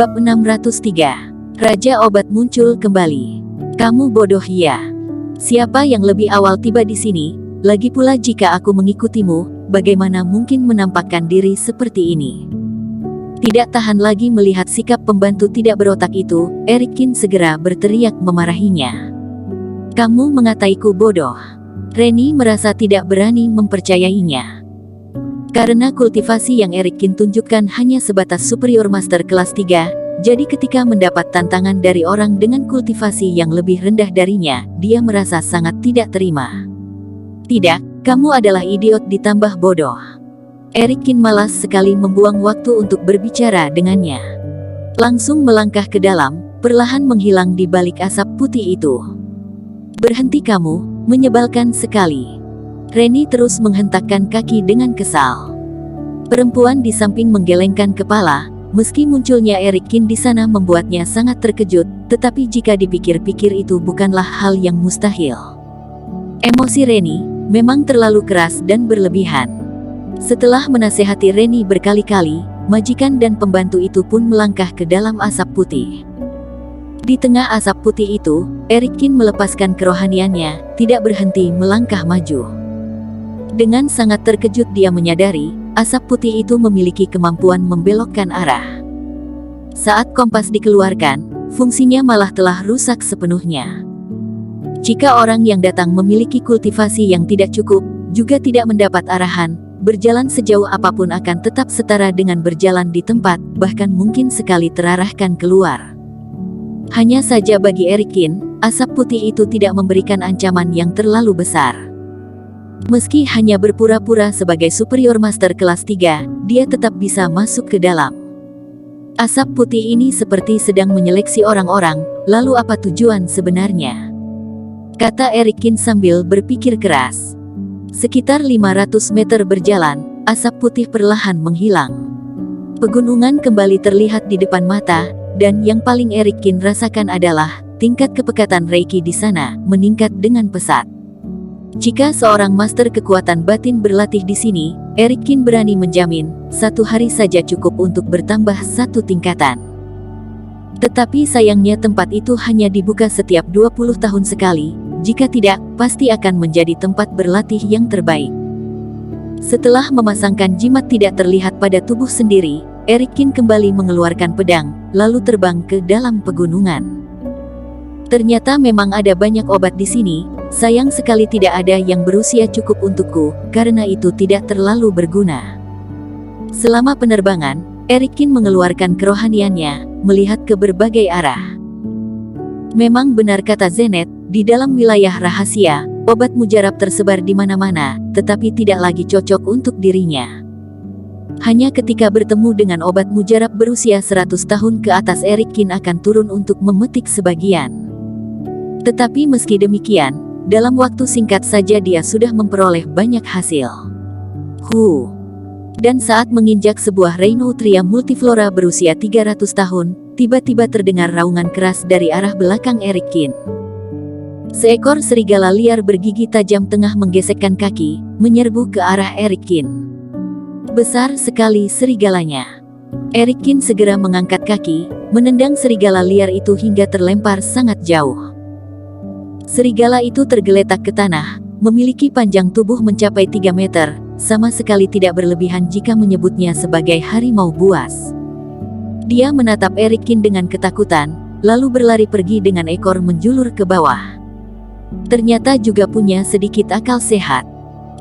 Bab 603. Raja Obat muncul kembali. Kamu bodoh ya. Siapa yang lebih awal tiba di sini? Lagi pula jika aku mengikutimu, bagaimana mungkin menampakkan diri seperti ini? Tidak tahan lagi melihat sikap pembantu tidak berotak itu, Erikin segera berteriak memarahinya. Kamu mengataiku bodoh. Reni merasa tidak berani mempercayainya. Karena kultivasi yang Erikin tunjukkan hanya sebatas superior master kelas 3, jadi ketika mendapat tantangan dari orang dengan kultivasi yang lebih rendah darinya, dia merasa sangat tidak terima. Tidak, kamu adalah idiot ditambah bodoh. Erikin malas sekali membuang waktu untuk berbicara dengannya. Langsung melangkah ke dalam, perlahan menghilang di balik asap putih itu. Berhenti kamu, menyebalkan sekali. Reni terus menghentakkan kaki dengan kesal. Perempuan di samping menggelengkan kepala, meski munculnya Erikin di sana membuatnya sangat terkejut, tetapi jika dipikir-pikir itu bukanlah hal yang mustahil. Emosi Reni memang terlalu keras dan berlebihan. Setelah menasehati Reni berkali-kali, majikan dan pembantu itu pun melangkah ke dalam asap putih. Di tengah asap putih itu, Erikin melepaskan kerohaniannya, tidak berhenti melangkah maju. Dengan sangat terkejut dia menyadari, asap putih itu memiliki kemampuan membelokkan arah. Saat kompas dikeluarkan, fungsinya malah telah rusak sepenuhnya. Jika orang yang datang memiliki kultivasi yang tidak cukup, juga tidak mendapat arahan, berjalan sejauh apapun akan tetap setara dengan berjalan di tempat, bahkan mungkin sekali terarahkan keluar. Hanya saja bagi Erikin, asap putih itu tidak memberikan ancaman yang terlalu besar. Meski hanya berpura-pura sebagai superior master kelas 3, dia tetap bisa masuk ke dalam. Asap putih ini seperti sedang menyeleksi orang-orang, lalu apa tujuan sebenarnya? Kata Erikin sambil berpikir keras. Sekitar 500 meter berjalan, asap putih perlahan menghilang. Pegunungan kembali terlihat di depan mata, dan yang paling Erikin rasakan adalah tingkat kepekatan Reiki di sana meningkat dengan pesat. Jika seorang master kekuatan batin berlatih di sini, Erikin berani menjamin, 1 hari saja cukup untuk bertambah 1 tingkatan. Tetapi sayangnya tempat itu hanya dibuka setiap 20 tahun sekali, jika tidak, pasti akan menjadi tempat berlatih yang terbaik. Setelah memasangkan jimat tidak terlihat pada tubuh sendiri, Erikin kembali mengeluarkan pedang, lalu terbang ke dalam pegunungan. Ternyata memang ada banyak obat di sini, sayang sekali tidak ada yang berusia cukup untukku, karena itu tidak terlalu berguna. Selama penerbangan, Erikin mengeluarkan kerohaniannya, melihat ke berbagai arah. Memang benar kata Zenet, di dalam wilayah rahasia, obat mujarab tersebar di mana-mana, tetapi tidak lagi cocok untuk dirinya. Hanya ketika bertemu dengan obat mujarab berusia 100 tahun ke atas Erikin akan turun untuk memetik sebagian. Tetapi meski demikian, dalam waktu singkat saja dia sudah memperoleh banyak hasil. Dan saat menginjak sebuah Rhinoutria multiflora berusia 300 tahun, tiba-tiba terdengar raungan keras dari arah belakang Erikin. Seekor serigala liar bergigi tajam tengah menggesekkan kaki, menyerbu ke arah Erikin. Besar sekali serigalanya. Erikin segera mengangkat kaki, menendang serigala liar itu hingga terlempar sangat jauh. Serigala itu tergeletak ke tanah, memiliki panjang tubuh mencapai 3 meter, sama sekali tidak berlebihan jika menyebutnya sebagai harimau buas. Dia menatap Erikin dengan ketakutan, lalu berlari pergi dengan ekor menjulur ke bawah. Ternyata juga punya sedikit akal sehat,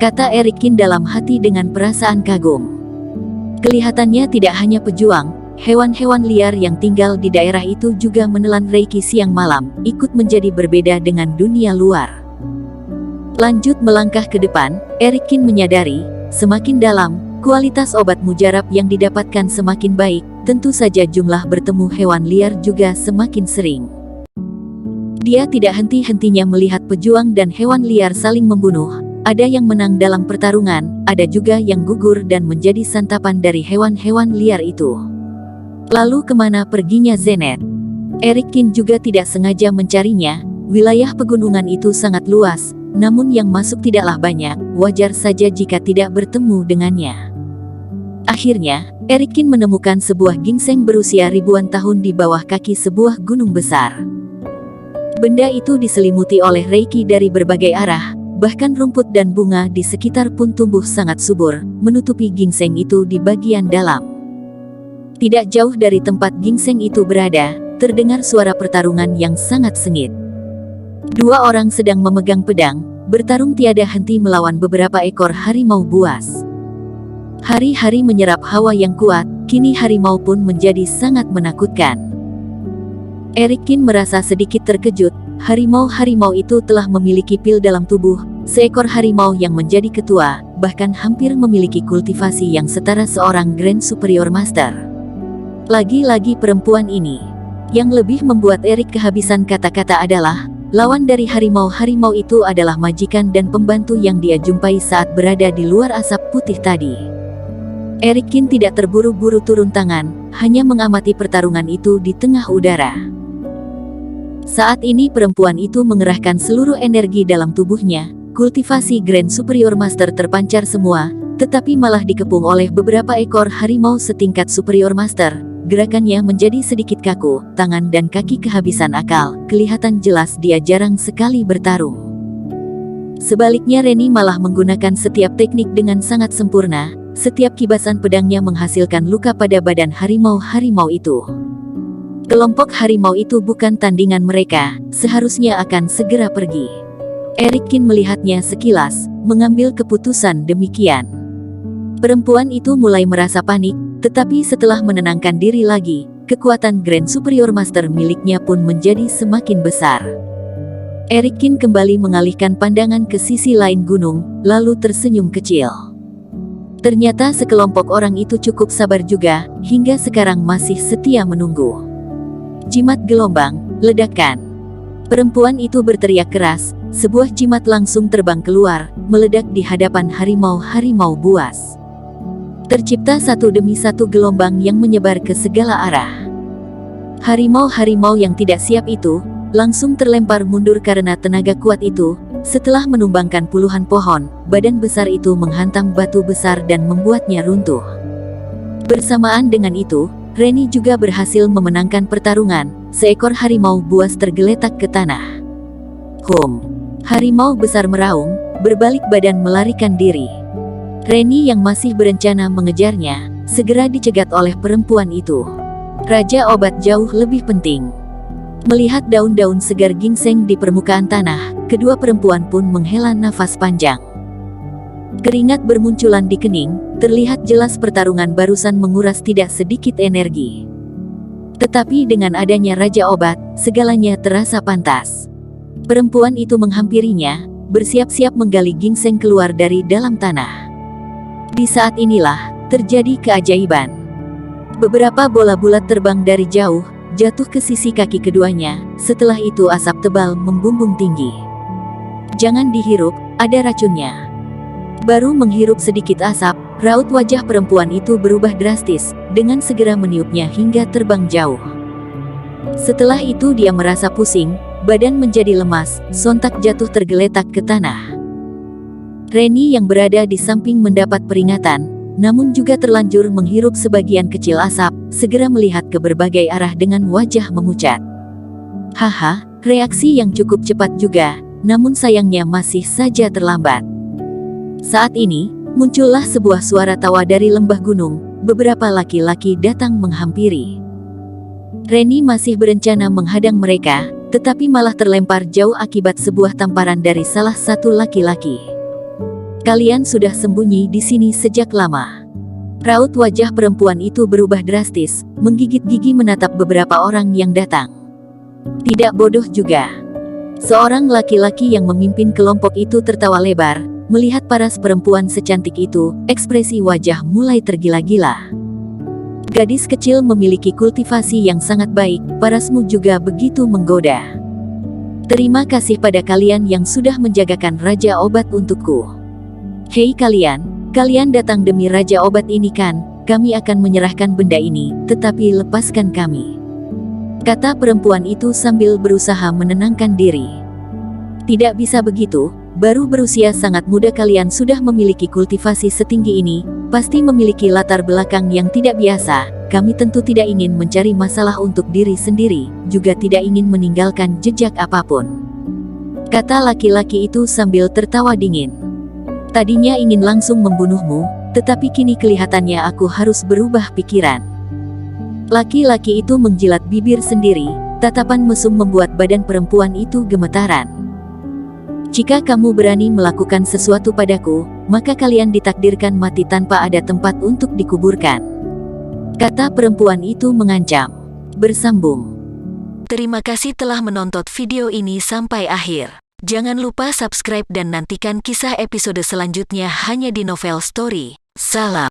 kata Erikin dalam hati dengan perasaan kagum. Kelihatannya tidak hanya pejuang, hewan-hewan liar yang tinggal di daerah itu juga menelan Reiki siang malam, ikut menjadi berbeda dengan dunia luar. Lanjut melangkah ke depan, Erikin menyadari, semakin dalam, kualitas obat mujarab yang didapatkan semakin baik, tentu saja jumlah bertemu hewan liar juga semakin sering. Dia tidak henti-hentinya melihat pejuang dan hewan liar saling membunuh, ada yang menang dalam pertarungan, ada juga yang gugur dan menjadi santapan dari hewan-hewan liar itu. Lalu kemana perginya Zenet? Erikin juga tidak sengaja mencarinya, wilayah pegunungan itu sangat luas, namun yang masuk tidaklah banyak, wajar saja jika tidak bertemu dengannya. Akhirnya, Erikin menemukan sebuah ginseng berusia ribuan tahun di bawah kaki sebuah gunung besar. Benda itu diselimuti oleh reiki dari berbagai arah, bahkan rumput dan bunga di sekitar pun tumbuh sangat subur, menutupi ginseng itu di bagian dalam. Tidak jauh dari tempat ginseng itu berada, terdengar suara pertarungan yang sangat sengit. Dua orang sedang memegang pedang, bertarung tiada henti melawan beberapa ekor harimau buas. Hari-hari menyerap hawa yang kuat, kini harimau pun menjadi sangat menakutkan. Erikin merasa sedikit terkejut, harimau-harimau itu telah memiliki pil dalam tubuh, seekor harimau yang menjadi ketua, bahkan hampir memiliki kultivasi yang setara seorang Grand Superior Master. Lagi-lagi perempuan ini. Yang lebih membuat Erik kehabisan kata-kata adalah, lawan dari harimau-harimau itu adalah majikan dan pembantu yang dia jumpai saat berada di luar asap putih tadi. Erikin tidak terburu-buru turun tangan, hanya mengamati pertarungan itu di tengah udara. Saat ini perempuan itu mengerahkan seluruh energi dalam tubuhnya, kultivasi Grand Superior Master terpancar semua, tetapi malah dikepung oleh beberapa ekor harimau setingkat Superior Master. Gerakannya menjadi sedikit kaku, tangan dan kaki kehabisan akal, kelihatan jelas dia jarang sekali bertarung. Sebaliknya Reni malah menggunakan setiap teknik dengan sangat sempurna. Setiap kibasan pedangnya menghasilkan luka pada badan harimau-harimau itu. Kelompok harimau itu bukan tandingan mereka, seharusnya akan segera pergi. Erikin melihatnya sekilas, mengambil keputusan demikian. Perempuan itu mulai merasa panik, tetapi setelah menenangkan diri lagi, kekuatan Grand Superior Master miliknya pun menjadi semakin besar. Erikin kembali mengalihkan pandangan ke sisi lain gunung, lalu tersenyum kecil. Ternyata sekelompok orang itu cukup sabar juga, hingga sekarang masih setia menunggu. Jimat gelombang, ledakan. Perempuan itu berteriak keras, sebuah jimat langsung terbang keluar, meledak di hadapan harimau-harimau buas. Tercipta satu demi satu gelombang yang menyebar ke segala arah. Harimau-harimau yang tidak siap itu, langsung terlempar mundur karena tenaga kuat itu. Setelah menumbangkan puluhan pohon, badan besar itu menghantam batu besar dan membuatnya runtuh. Bersamaan dengan itu, Reni juga berhasil memenangkan pertarungan. Seekor harimau buas tergeletak ke tanah. Harimau besar meraung, berbalik badan melarikan diri. Reni yang masih berencana mengejarnya, segera dicegat oleh perempuan itu. Raja obat jauh lebih penting. Melihat daun-daun segar ginseng di permukaan tanah, kedua perempuan pun menghela nafas panjang. Keringat bermunculan di kening, terlihat jelas pertarungan barusan menguras tidak sedikit energi. Tetapi dengan adanya Raja Obat, segalanya terasa pantas. Perempuan itu menghampirinya, bersiap-siap menggali ginseng keluar dari dalam tanah. Di saat inilah, terjadi keajaiban. Beberapa bola bulat terbang dari jauh, jatuh ke sisi kaki keduanya, setelah itu asap tebal membumbung tinggi. Jangan dihirup, ada racunnya. Baru menghirup sedikit asap, raut wajah perempuan itu berubah drastis, dengan segera meniupnya hingga terbang jauh. Setelah itu dia merasa pusing, badan menjadi lemas, sontak jatuh tergeletak ke tanah. Reni yang berada di samping mendapat peringatan, namun juga terlanjur menghirup sebagian kecil asap, segera melihat ke berbagai arah dengan wajah memucat. Haha, reaksi yang cukup cepat juga, namun sayangnya masih saja terlambat. Saat ini, muncullah sebuah suara tawa dari lembah gunung, beberapa laki-laki datang menghampiri. Reni masih berencana menghadang mereka, tetapi malah terlempar jauh akibat sebuah tamparan dari salah satu laki-laki. Kalian sudah sembunyi di sini sejak lama. Raut wajah perempuan itu berubah drastis, menggigit gigi menatap beberapa orang yang datang. Tidak bodoh juga. Seorang laki-laki yang memimpin kelompok itu tertawa lebar, melihat paras perempuan secantik itu, ekspresi wajah mulai tergila-gila. Gadis kecil memiliki kultivasi yang sangat baik, parasmu juga begitu menggoda. Terima kasih pada kalian yang sudah menjagakan Raja Obat untukku. Hei kalian datang demi Raja Obat ini kan? Kami akan menyerahkan benda ini, tetapi lepaskan kami. Kata perempuan itu sambil berusaha menenangkan diri. Tidak bisa begitu, baru berusia sangat muda kalian sudah memiliki kultivasi setinggi ini, Pasti memiliki latar belakang yang tidak biasa. Kami tentu tidak ingin mencari masalah untuk diri sendiri, juga tidak ingin meninggalkan jejak apapun. Kata laki-laki itu sambil tertawa dingin. Tadinya ingin langsung membunuhmu, tetapi kini kelihatannya aku harus berubah pikiran. Laki-laki itu menjilat bibir sendiri, tatapan mesum membuat badan perempuan itu gemetaran. Jika kamu berani melakukan sesuatu padaku, maka kalian ditakdirkan mati tanpa ada tempat untuk dikuburkan. Kata perempuan itu mengancam. Bersambung. Terima kasih telah menonton video ini sampai akhir. Jangan lupa subscribe dan nantikan kisah episode selanjutnya hanya di Novel Story. Salam.